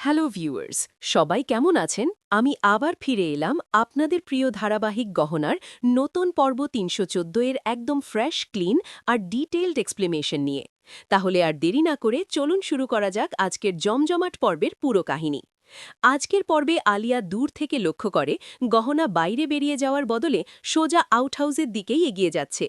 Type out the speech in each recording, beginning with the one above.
Hello viewers, সবাই কেমন আছেন? আমি আবার ফিরে এলাম আপনাদের প্রিয় ধারাবাহিক গহনার নতুন পর্ব ৩১৪ এর একদম ফ্রেশ, ক্লিন আর ডিটেইলড এক্সপ্লেনেশন নিয়ে। তাহলে আর দেরি না করে চলুন শুরু করা যাক আজকের জমজমাট পর্বের পুরো কাহিনী। আজকের পর্বে আলিয়া দূর থেকে লক্ষ্য করে গহনা বাইরে বেরিয়ে যাওয়ার বদলে সোজা আউটহাউসের দিকেই এগিয়ে যাচ্ছে।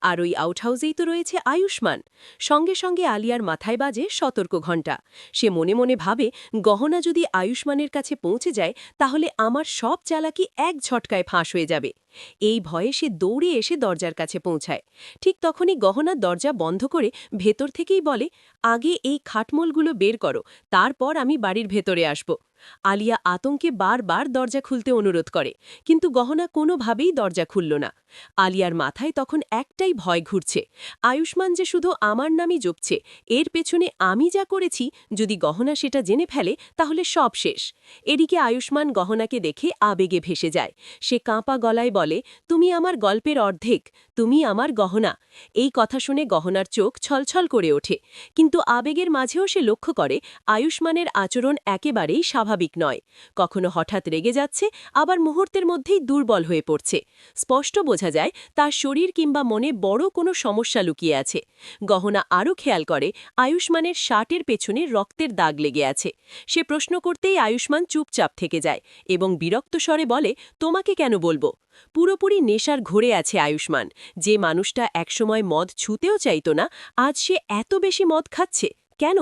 আর ওই আউটহাউসেই তো রয়েছে আয়ুষ্মান। সঙ্গে সঙ্গে আলিয়ার মাথায় বাজে সতর্ক ঘণ্টা। সে মনে মনে ভাবে, গহনা যদি আয়ুষ্মানের কাছে পৌঁছে যায় তাহলে আমার সব চালাকি এক ঝটকায় ফাঁস হয়ে যাবে। এই ভয়ে সে দৌড়ে এসে দরজার কাছে পৌঁছায়। ঠিক তখনই গহনা দরজা বন্ধ করে ভেতর থেকেই বলে, আগে এই খাটমলগুলো বের করো, তারপর আমি বাড়ির ভেতরে আসব। আলিয়া আতঙ্কে বারবার দরজা খুলতে অনুরোধ করে, কিন্তু গহনা কোনোভাবেই দরজা খুলল না। আলিয়ার মাথায় তখন একটাই ভয় ঘুরছে, আয়ুষ্মান যে শুধু আমার নামই জপছে, এর পেছনে আমি যা করেছি, যদি গহনা সেটা জেনে ফেলে তাহলে সব শেষ। এদিকে আয়ুষ্মান গহনাকে দেখে আবেগে ভেসে যায়। সে কাঁপা গলায় বলে, তুমি আমার গল্পের অর্ধেক, তুমি আমার গহনা। এই কথা শুনে গহনার চোখ ছলছল করে ওঠে, কিন্তু আবেগের মাঝেও সে লক্ষ্য করে আয়ুষ্মানের আচরণ একেবারেই স্বাভাবিক নয়। কখনো হঠাৎ রেগে যাচ্ছে, আবার মুহূর্তের মধ্যেই দুর্বল হয়ে পড়ছে। স্পষ্ট বোঝা যায় তার শরীর কিংবা মনে বড় কোনো সমস্যা লুকিয়ে আছে। গহনা আরও খেয়াল করে আয়ুষ্মানের শার্টের পেছনে রক্তের দাগ লেগে আছে। সে প্রশ্ন করতেই আয়ুষ্মান চুপচাপ থেকে যায় এবং বিরক্ত স্বরে বলে, তোমাকে কেন বলবো? পুরোপুরি নেশার ঘোরে আছে আয়ুষ্মান। যে মানুষটা একসময় মদ ছুঁতেও চাইত না, আজ সে এত বেশি মদ খাচ্ছে কেন?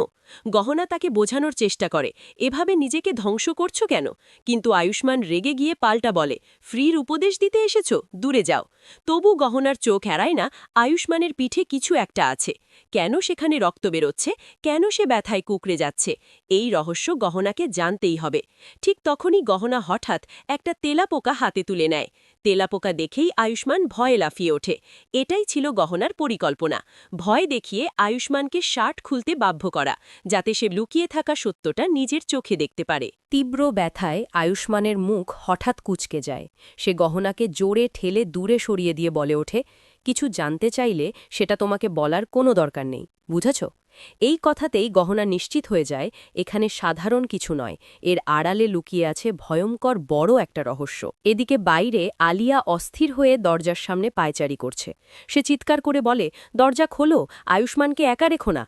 গহনা তাকে বোঝানোর চেষ্টা করে, এভাবে নিজেকে ধ্বংস করছো কেন? কিন্তু আয়ুষ্মান রেগে গিয়ে পাল্টা বলে, ফ্রির উপদেশ দিতে এসেছো, দূরে যাও। তবু গহনার চোখ এড়ায় না, আয়ুষ্মানের পিঠে কিছু একটা আছে। কেন সেখানে রক্ত বেরোচ্ছে, কেন সে ব্যথায় কুঁকড়ে যাচ্ছে, এই রহস্য গহনাকে জানতেই হবে। ঠিক তখনই গহনা হঠাৎ একটা তেলাপোকা হাতে তুলে নেয়। তেলাপোকা দেখেই আয়ুষ্মান ভয়ে লাফিয়ে ওঠে। এটাই ছিল গহনার পরিকল্পনা, ভয় দেখিয়ে আয়ুষ্মানকে শার্ট খুলতে বাধ্য করা, যাতে সে লুকিয়ে থাকা সত্যটা নিজের চোখে দেখতে পারে। তীব্র ব্যথায় আয়ুষ্মানের মুখ হঠাৎ কুঁচকে যায়। সে গহনাকে জোরে ঠেলে দূরে সরিয়ে দিয়ে বলে ওঠে, কিছু জানতে চাইলে সেটা তোমাকে বলার কোনো দরকার নেই, বুঝেছ? এই কথাতেই গহনা নিশ্চিত হয়ে যায় এখানে সাধারণ কিছু নয়, এর আড়ালে লুকিয়ে আছে ভয়ঙ্কর বড় একটা রহস্য। এদিকে বাইরে আলিয়া অস্থির হয়ে দরজার সামনে পায়চারি করছে। সে চিৎকার করে বলে, দরজা খোলো, আয়ুষ্মানকে একা রেখো না।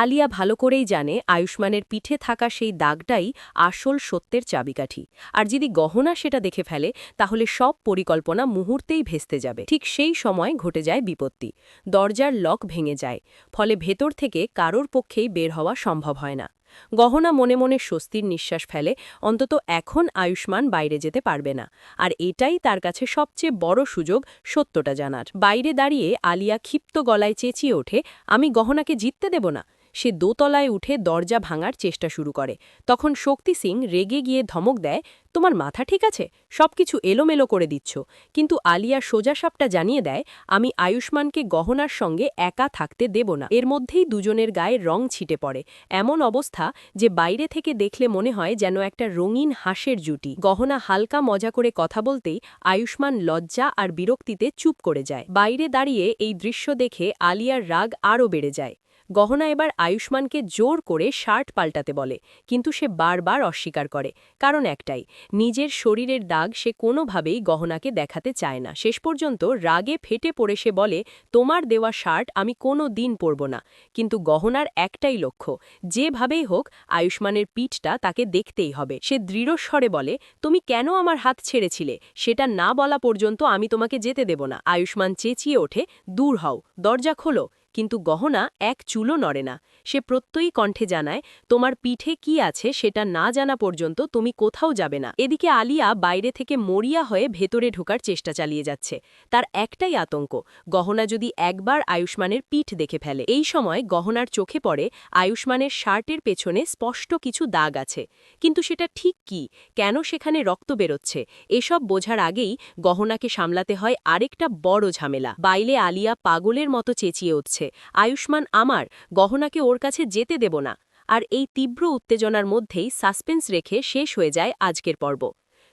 আলিয়া ভালো করেই জানে আয়ুষ্মানের পিঠে থাকা সেই দাগটাই আসল সত্যের চাবিকাঠি। আর যদি গহনা সেটা দেখে ফেলে তাহলে সব পরিকল্পনা মুহূর্তেই ভেস্তে যাবে। ঠিক সেই সময় ঘটে যায় বিপত্তি। দরজার লক ভেঙে যায়, ফলে ভেতর থেকে কারোর পক্ষেই বের হওয়া সম্ভব হয় না। গহনা মনে মনে স্বস্তির নিঃশ্বাস ফেলে, অন্তত এখন আয়ুষ্মান বাইরে যেতে পারবে না। আর এটাই তার কাছে সবচেয়ে বড় সুযোগ সত্যটা জানার। বাইরে দাঁড়িয়ে আলিয়া ক্ষিপ্ত গলায় চেঁচিয়ে ওঠে, আমি গহনাকে জিততে দেব না। সে দোতলায় উঠে দরজা ভাঙার চেষ্টা শুরু করে। তখন শক্তি সিং রেগে গিয়ে ধমক দেয়, তোমার মাথা ঠিক আছে? সবকিছু এলোমেলো করে দিচ্ছ। কিন্তু আলিয়া সোজাসাপটা জানিয়ে দেয়, আমি আয়ুষ্মানকে গহনার সঙ্গে একা থাকতে দেব না। এর মধ্যেই দুজনের গায়ে রং ছিটে পড়ে, এমন অবস্থা যে বাইরে থেকে দেখলে মনে হয় যেন একটা রঙিন হাঁসের জুটি। গহনা হালকা মজা করে কথা বলতেই আয়ুষ্মান লজ্জা আর বিরক্তিতে চুপ করে যায়। বাইরে দাঁড়িয়ে এই দৃশ্য দেখে আলিয়ার রাগ আরও বেড়ে যায়। গহনা এবার আয়ুষ্মানকে জোর করে শার্ট পাল্টাতে বলে, কিন্তু সে বারবার অস্বীকার করে। কারণ একটাই, নিজের শরীরের দাগ সে কোনোভাবেই গহনাকে দেখাতে চায় না। শেষ পর্যন্ত রাগে ফেটে পড়ে সে বলে, তোমার দেওয়া শার্ট আমি কোনো দিন পরব না। কিন্তু গহনার একটাই লক্ষ্য, যেভাবেই হোক আয়ুষ্মানের পিঠটা তাকে দেখতেই হবে। সে দৃঢ় স্বরে বলে, তুমি কেন আমার হাত ছেড়েছিলে সেটা না বলা পর্যন্ত আমি তোমাকে যেতে দেব না। আয়ুষ্মান চেঁচিয়ে ওঠে, দূর হও, দরজা খোলো। কিন্তু গহনা এক চুলও নড়ে না। সে প্রত্যয়ী কণ্ঠে জানায়, তোমার পিঠে কি আছে সেটা না জানা পর্যন্ত তুমি কোথাও যাবে না। এদিকে আলিয়া বাইরে থেকে মরিয়া হয়ে ভেতরে ঢোকার চেষ্টা চালিয়ে যাচ্ছে। তার একটাই আতঙ্ক, গহনা যদি একবার আয়ুষ্মানের পিঠ দেখে ফেলে। এই সময় গহনার চোখে পড়ে আয়ুষ্মানের শার্টের পেছনে স্পষ্ট কিছু দাগ আছে। কিন্তু সেটা ঠিক কি, কেন সেখানে রক্ত বেরোচ্ছে, এসব বোঝার আগেই গহনাকে সামলাতে হয় আরেকটা বড় ঝামেলা। বাইরে আলিয়া পাগলের মতো চেঁচিয়ে উঠছে, আয়ুষ্মান আমার, গহনাকে ওর কাছে যেতে দেব না। আর এই তীব্র উত্তেজনার মধ্যেই সাসপেন্স রেখে শেষ হয়ে যায় আজকের পর্ব।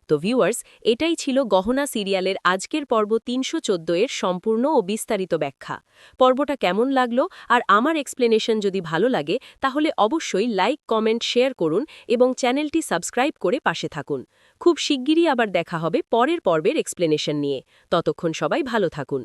তো ভিউয়ার্স, এটাই ছিল গহনা সিরিয়ালের আজকের পর্ব ৩১৪ এর সম্পূর্ণ ও বিস্তারিত ব্যাখ্যা। পর্বটা কেমন লাগলো আর আমার এক্সপ্লেনেশন যদি ভালো লাগে তাহলে অবশ্যই লাইক, কমেন্ট, শেয়ার করুন এবং চ্যানেলটি সাবস্ক্রাইব করে পাশে থাকুন। খুব শিগগিরই আবার দেখা হবে পরের পর্বের এক্সপ্লেনেশন নিয়ে। ততক্ষণ সবাই ভালো থাকুন।